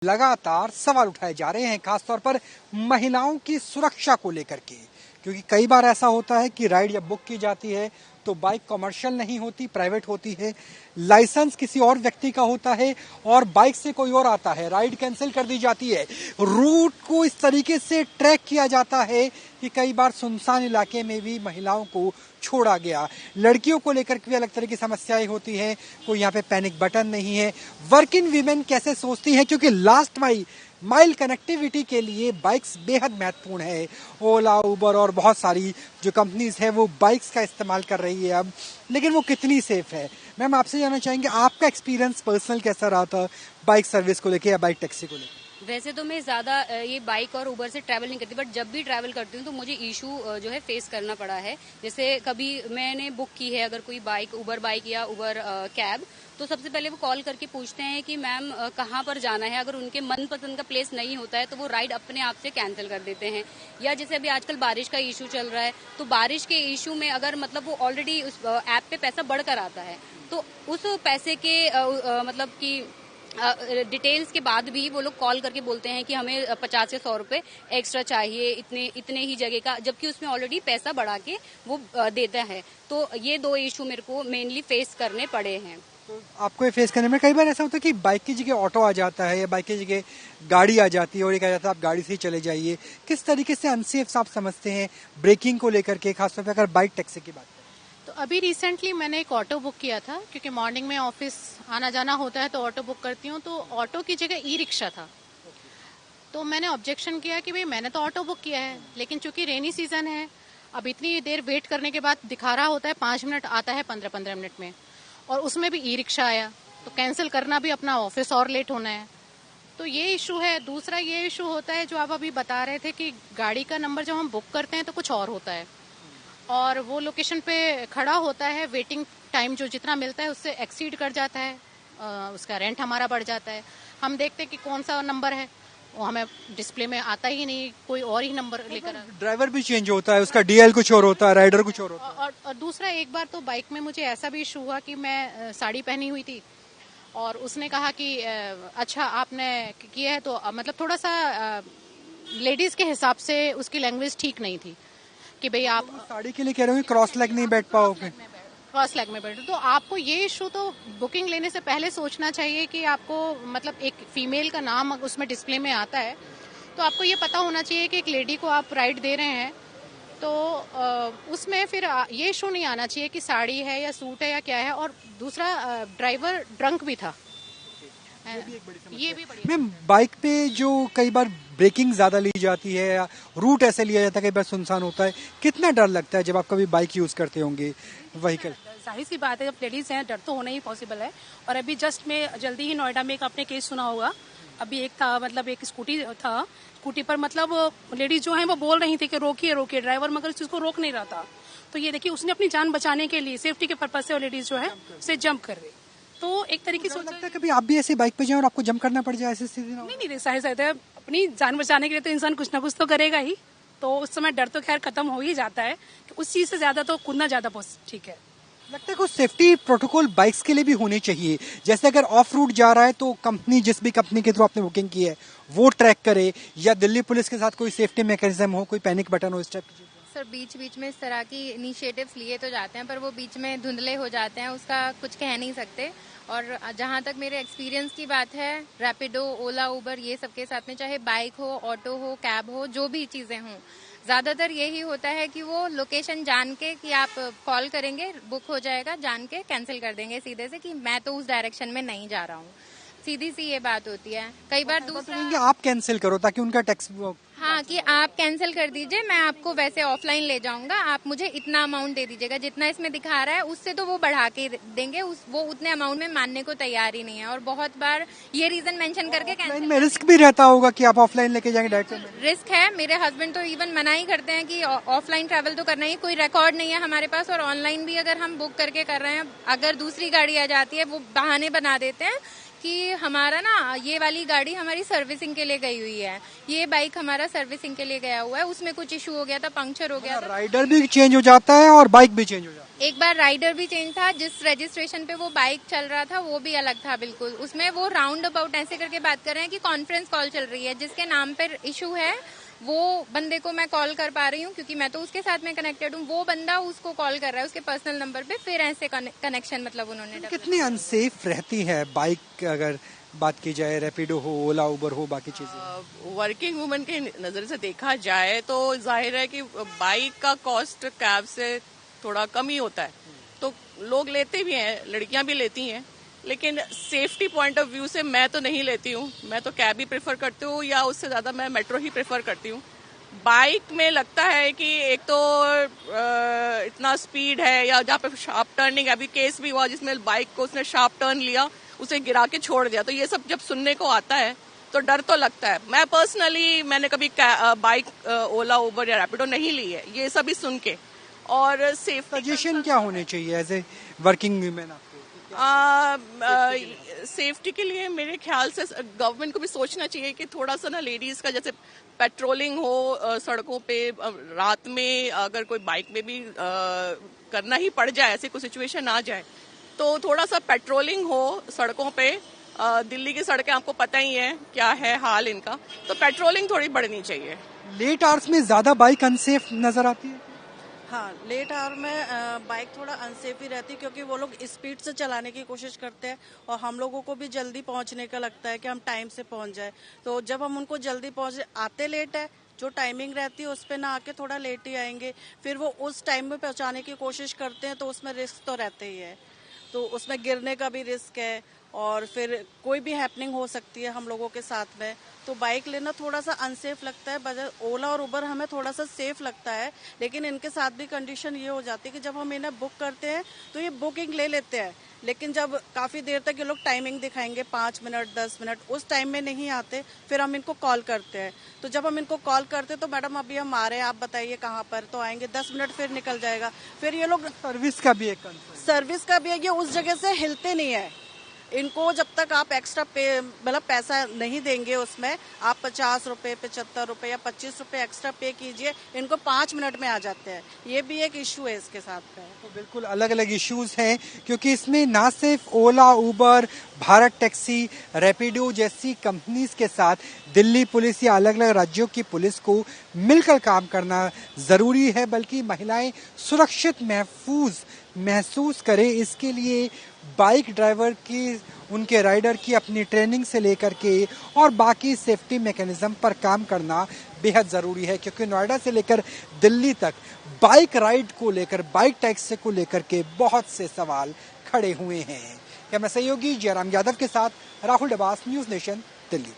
लगातार सवाल उठाए जा रहे हैं, खासतौर पर महिलाओं की सुरक्षा को लेकर के, क्योंकि कई बार ऐसा होता है कि राइड जब बुक की जाती है तो बाइक कमर्शियल नहीं होती, प्राइवेट होती है, लाइसेंस किसी और व्यक्ति का होता है और बाइक से कोई और आता है, राइड कैंसिल कर दी जाती है। रूट को इस तरीके से ट्रैक किया जाता है कि कई बार सुनसान इलाके में भी महिलाओं को छोड़ा गया। लड़कियों को लेकर भी अलग तरह की समस्याएं होती हैं, कोई यहाँ पे पैनिक बटन नहीं है। वर्किंग वीमेन कैसे सोचती हैं, क्योंकि लास्ट माइल कनेक्टिविटी के लिए बाइक्स बेहद महत्वपूर्ण है। ओला, उबर और बहुत सारी जो कंपनीज है वो बाइक्स का इस्तेमाल कर रही है अब, लेकिन वो कितनी सेफ है? मैम, आपसे जानना चाहेंगे आपका एक्सपीरियंस पर्सनल कैसा रहा था बाइक सर्विस को लेकर या बाइक टैक्सी को लेकर? वैसे तो मैं ज़्यादा ये बाइक और उबर से ट्रैवल नहीं करती, बट जब भी ट्रैवल करती हूँ तो मुझे इशू जो है फेस करना पड़ा है। जैसे कभी मैंने बुक की है अगर कोई बाइक, उबर बाइक या उबर कैब, तो सबसे पहले वो कॉल करके पूछते हैं कि मैम कहाँ पर जाना है। अगर उनके मनपसंद का प्लेस नहीं होता है तो वो राइड अपने आप से कैंसिल कर देते हैं। या जैसे अभी आजकल बारिश का इशू चल रहा है, तो बारिश के इशू में अगर मतलब वो ऑलरेडी उस ऐप पे पैसा बढ़कर आता है तो उस पैसे के मतलब कि डिटेल्स के बाद भी वो लोग कॉल करके बोलते हैं कि हमें 50 या 100 रुपए एक्स्ट्रा चाहिए इतने ही जगह का, जबकि उसमें ऑलरेडी पैसा बढ़ा के वो देता है। तो ये दो इशू मेरे को मेनली फेस करने पड़े हैं। तो आपको ये फेस करने में कई बार ऐसा होता है कि बाइक की जगह ऑटो आ जाता है या बाइक की जगह गाड़ी आ जाती है और ये कहा जाता है आप गाड़ी से ही चले जाइए। किस तरीके से अनसेफ आप समझते हैं ब्रेकिंग को लेकर के, खासतौर पर अगर बाइक टैक्सी की बात? तो अभी रिसेंटली मैंने एक ऑटो बुक किया था, क्योंकि मॉर्निंग में ऑफिस आना जाना होता है तो ऑटो बुक करती हूँ। तो ऑटो की जगह ई रिक्शा था, तो मैंने ऑब्जेक्शन किया कि भाई मैंने तो ऑटो बुक किया है, लेकिन चूंकि रेनी सीजन है, अब इतनी देर वेट करने के बाद दिखा रहा होता है 5 मिनट, आता है 15-15 मिनट में, और उसमें भी ई रिक्शा आया, तो कैंसिल करना भी अपना ऑफिस और लेट होना है। तो ये इशू है। दूसरा ये इशू होता है जो आप अभी बता रहे थे कि गाड़ी का नंबर जब हम बुक करते हैं तो कुछ और होता है और वो लोकेशन पे खड़ा होता है, वेटिंग टाइम जो जितना मिलता है उससे एक्सीड कर जाता है, उसका रेंट हमारा बढ़ जाता है। हम देखते हैं कि कौन सा नंबर है, वो हमें डिस्प्ले में आता ही नहीं, कोई और ही नंबर लेकर। ड्राइवर भी चेंज होता है, उसका डीएल कुछ और होता है, राइडर कुछ और होता है। और दूसरा एक बार तो बाइक में मुझे ऐसा भी इशू हुआ कि मैं साड़ी पहनी हुई थी और उसने कहा कि अच्छा आपने किया है, तो मतलब थोड़ा सा लेडीज के हिसाब से उसकी लैंग्वेज ठीक नहीं थी कि भाई आप साड़ी के लिए कह रहे हो क्रॉस लेग नहीं बैठ पाओगे, क्रॉस लेग में बैठो। तो आपको ये इशू तो बुकिंग लेने से पहले सोचना चाहिए कि आपको मतलब एक फीमेल का नाम उसमें डिस्प्ले में आता है तो आपको ये पता होना चाहिए कि एक लेडी को आप राइड दे रहे हैं, तो उसमें फिर ये इशू नहीं आना चाहिए कि साड़ी है या सूट है या क्या है। और दूसरा ड्राइवर ड्रंक भी था, ये भी बड़ी मैम, बाइक पे जो कई बार ब्रेकिंग ज्यादा ली जाती है या रूट ऐसे लिया जाता है, कई बार सुनसान होता है, कितना डर लगता है जब आप कभी बाइक यूज करते होंगे व्हीकल? जाहिर सी बात है, जब लेडीज हैं डर तो होना ही पॉसिबल है। और अभी जस्ट में जल्दी ही नोएडा में एक आपने केस सुना होगा, अभी एक था, मतलब एक स्कूटी था, स्कूटी पर मतलब लेडीज जो है वो बोल रही थी कि रोकिए रोकिए, ड्राइवर मगर इस चीज को रोक नहीं रहा था। तो ये देखिए उसने अपनी जान बचाने के लिए, सेफ्टी के पर्पज से लेडीज जो है उसे जंप कर रही। तो एक तरीके से लगता है कभी आप भी ऐसे बाइक पे जाएं और आपको जंप करना पड़ जाए ऐसी स्थिति? नहीं, जाहिर है अपनी जान बचाने के लिए तो इंसान कुछ ना कुछ तो करेगा ही। तो उस समय डर तो खैर खत्म हो ही जाता है, उस चीज से ज्यादा तो कूदना ज्यादा ठीक है। लगता है कुछ सेफ्टी प्रोटोकॉल बाइक्स के लिए भी होने चाहिए, जैसे अगर ऑफ रूट जा रहा है तो कंपनी, जिस भी कंपनी के थ्रू आपने बुकिंग की है वो ट्रैक करे, या दिल्ली पुलिस के साथ कोई सेफ्टी मैकेनिज्म हो, कोई पैनिक बटन हो, इस टाइप की? सर बीच बीच में इस तरह की इनिशिएटिव्स लिए तो जाते हैं, पर वो बीच में धुंधले हो जाते हैं, उसका कुछ कह नहीं सकते। और जहाँ तक मेरे एक्सपीरियंस की बात है, रैपिडो, ओला, उबर, ये सबके साथ में चाहे बाइक हो, ऑटो हो, कैब हो, जो भी चीजें हों, ज्यादातर यही होता है कि वो लोकेशन जान के कि आप कॉल करेंगे, बुक हो जाएगा, जान के कैंसिल कर देंगे सीधे से कि मैं तो उस डायरेक्शन में नहीं जा रहा हूँ। सीधी सी ये बात होती है। कई बार दूसरा आप कैंसिल करो ताकि उनका टैक्स, हाँ, कि आप कैंसिल कर दीजिए, मैं आपको वैसे ऑफलाइन ले जाऊंगा, आप मुझे इतना अमाउंट दे दीजिएगा, जितना इसमें दिखा रहा है उससे तो वो बढ़ा के देंगे, वो उतने अमाउंट में मानने को तैयार ही नहीं है। और बहुत बार ये रीजन मेंशन करके कैंसिल में रिस्क भी रहता होगा कि आप ऑफलाइन लेके जाएंगे डायरेक्ट? रिस्क है। मेरे हस्बैंड तो इवन मना ही करते हैं कि ऑफलाइन ट्रैवल तो करना ही, कोई रिकॉर्ड नहीं है हमारे पास, और ऑनलाइन भी अगर हम बुक करके कर रहे हैं, अगर दूसरी गाड़ी आ जाती है वो बहाने बना देते हैं कि हमारा ना ये वाली गाड़ी हमारी सर्विसिंग के लिए गई हुई है, ये बाइक हमारा सर्विसिंग के लिए गया हुआ है, उसमें कुछ इशू हो गया था, पंक्चर हो गया था। राइडर भी चेंज हो जाता है और बाइक भी चेंज हो जाता है। एक बार राइडर भी चेंज था, जिस रजिस्ट्रेशन पे वो बाइक चल रहा था वो भी अलग था बिल्कुल। उसमें वो राउंड अबाउट ऐसे करके बात कर रहे हैं कि कॉन्फ्रेंस कॉल चल रही है, जिसके नाम पर इशू है वो बंदे को मैं कॉल कर पा रही हूँ क्योंकि मैं तो उसके साथ में कनेक्टेड हूँ, वो बंदा उसको कॉल कर रहा है उसके पर्सनल नंबर पे, फिर ऐसे कनेक्शन मतलब उन्होंने। कितनी अनसेफ रहती है बाइक, अगर बात की जाए रैपिडो हो, ओला उबर हो, बाकी चीजें? वर्किंग वुमन के नजर से देखा जाए तो जाहिर है कि बाइक का कॉस्ट कैब से थोड़ा कम ही होता है, तो लोग लेते भी हैं, लड़कियां भी लेती हैं, लेकिन सेफ्टी पॉइंट ऑफ व्यू से मैं तो नहीं लेती हूँ। मैं तो कैब ही प्रेफर करती हूँ या उससे ज्यादा मैं मेट्रो ही प्रेफर करती हूँ। बाइक में लगता है कि एक तो इतना स्पीड है, या जहाँ पे शार्प टर्निंग, अभी केस भी हुआ जिसमें बाइक को उसने शार्प टर्न लिया, उसे गिरा के छोड़ दिया, तो ये सब जब सुनने को आता है तो डर तो लगता है। मैं पर्सनली मैंने कभी बाइक ओला उबर या रैपिडो नहीं ली है, ये सभी सुन के। और सेफ सजेशन क्या होने चाहिए एज ए वर्किंग वुमेन आपको? सेफ्टी के लिए मेरे ख्याल से गवर्नमेंट को भी सोचना चाहिए कि थोड़ा सा ना लेडीज का जैसे पेट्रोलिंग हो सड़कों पे, रात में अगर कोई बाइक में भी करना ही पड़ जाए, ऐसी कोई सिचुएशन आ जाए, तो थोड़ा सा पेट्रोलिंग हो सड़कों पे। दिल्ली की सड़कें आपको पता ही है क्या है हाल इनका, तो पेट्रोलिंग थोड़ी बढ़नी चाहिए। लेट आवर्स में ज्यादा बाइक अनसेफ नजर आती है? हाँ, लेट आवर में बाइक थोड़ा अनसेफ ही रहती है क्योंकि वो लोग स्पीड से चलाने की कोशिश करते हैं और हम लोगों को भी जल्दी पहुंचने का लगता है कि हम टाइम से पहुंच जाए। तो जब हम उनको जल्दी पहुंच आते लेट है, जो टाइमिंग रहती है उस पे ना आके थोड़ा लेट ही आएंगे, फिर वो उस टाइम में पहुंचाने की कोशिश करते हैं, तो उसमें रिस्क तो रहते ही है। तो उसमें गिरने का भी रिस्क है और फिर कोई भी हैपनिंग हो सकती है हम लोगों के साथ में। तो बाइक लेना थोड़ा सा अनसेफ लगता है। बजाय ओला और उबर हमें थोड़ा सा सेफ लगता है, लेकिन इनके साथ भी कंडीशन ये हो जाती है कि जब हम इन्हें बुक करते हैं तो ये बुकिंग ले लेते हैं, लेकिन जब काफ़ी देर तक ये लोग टाइमिंग दिखाएंगे 5 मिनट 10 मिनट, उस टाइम में नहीं आते, फिर हम इनको कॉल करते हैं। तो जब हम इनको कॉल करते हैं तो मैडम अभी हम आ रहे हैं, आप बताइए कहाँ पर, तो आएंगे 10 मिनट फिर निकल जाएगा। फिर ये लोग सर्विस का भी एक सर्विस का भी है, ये उस जगह से हिलते नहीं है। इनको जब तक आप एक्स्ट्रा पे मतलब पैसा नहीं देंगे, उसमें आप 50 रुपए 75 रुपए या 25 रुपए एक्स्ट्रा पे कीजिए, इनको 5 मिनट में आ जाते हैं। ये भी एक इशू है इसके साथ का। तो बिल्कुल अलग अलग इश्यूज हैं, क्योंकि इसमें ना सिर्फ ओला उबर, भारत टैक्सी, रैपिडो जैसी कंपनीज के साथ दिल्ली पुलिस या अलग अलग राज्यों की पुलिस को मिलकर काम करना जरूरी है, बल्कि महिलाएं सुरक्षित महसूस करें, इसके लिए बाइक ड्राइवर की, उनके राइडर की अपनी ट्रेनिंग से लेकर के और बाकी सेफ्टी मैकेनिज्म पर काम करना बेहद ज़रूरी है। क्योंकि नोएडा से लेकर दिल्ली तक बाइक राइड को लेकर, बाइक टैक्सी को लेकर के बहुत से सवाल खड़े हुए हैं। कैमरा सहयोगी जयराम यादव के साथ राहुल डबास, न्यूज़ नेशन, दिल्ली।